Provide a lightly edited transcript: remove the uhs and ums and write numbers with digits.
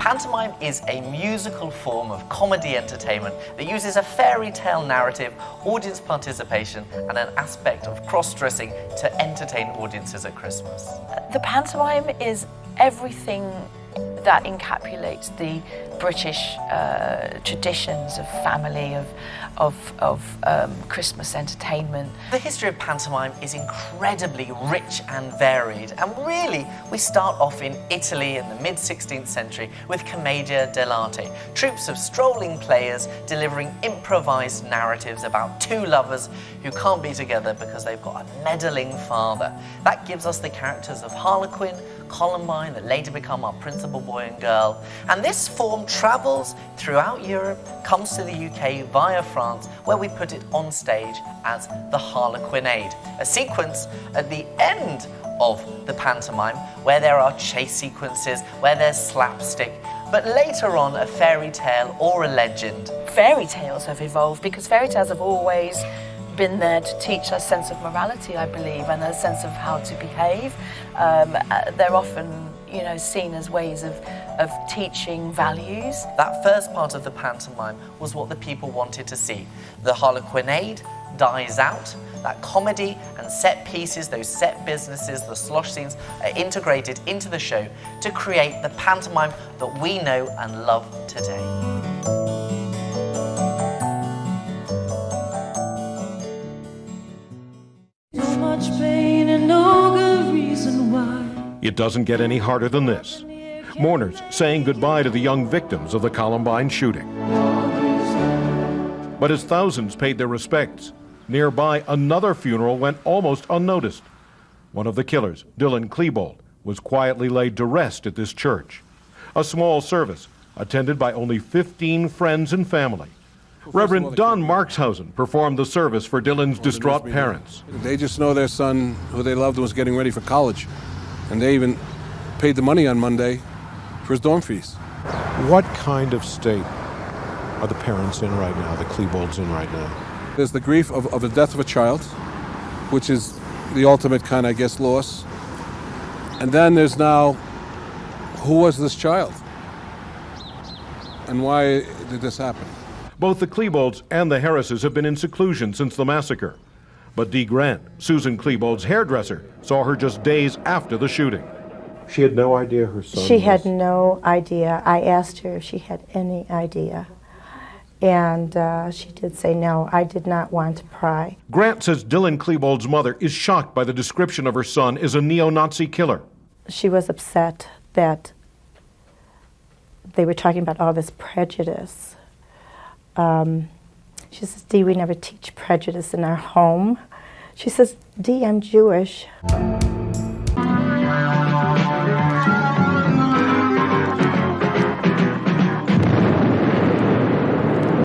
Pantomime is a musical form of comedy entertainment that uses a fairy tale narrative, audience participation, and an aspect of cross-dressing to entertain audiences at Christmas. The pantomime is everything that encapsulates the British traditions of family, of Christmas entertainment. The history of pantomime is incredibly rich and varied, and really we start off in Italy in the mid-16th century with Commedia dell'arte, troupes of strolling players delivering improvised narratives about two lovers who can't be together because they've got a meddling father. That gives us the characters of Harlequin, Columbine, that later become our principal boy and girl, and this form travels throughout Europe, comes to the UK via France, where we put it on stage as the Harlequinade, a sequence at the end of the pantomime where there are chase sequences, where there's slapstick, but later on a fairy tale or a legend. Fairy tales have evolved because fairy tales have always been there to teach a sense of morality, I believe, and a sense of how to behave. They're often, seen as ways of teaching values. That first part of the pantomime was what the people wanted to see. The Harlequinade dies out. That comedy and set pieces, those set businesses, the slosh scenes are integrated into the show to create the pantomime that we know and love today. Pain and no good reason why. It doesn't get any harder than this. Mourners saying goodbye to the young victims of the Columbine shooting. But as thousands paid their respects, nearby another funeral went almost unnoticed. One of the killers, Dylan Klebold, was quietly laid to rest at this church. A small service attended by only 15 friends and family. Reverend Don Markshausen performed the service for Dylan's distraught parents. They just know their son, who they loved, was getting ready for college. And they even paid the money on Monday for his dorm fees. What kind of state are the parents in right now, the Klebolds in right now? There's the grief of the death of a child, which is the ultimate kind, I guess, loss. And then there's now, who was this child? And why did this happen? Both the Klebolds and the Harrises have been in seclusion since the massacre. But Dee Grant, Susan Klebold's hairdresser, saw her just days after the shooting. She had no idea her son She had no idea. I asked her if she had any idea. And she did say no, I did not want to pry. Grant says Dylan Klebold's mother is shocked by the description of her son as a neo-Nazi killer. She was upset that they were talking about all this prejudice. She says, Dee, we never teach prejudice in our home. She says, Dee, I'm Jewish.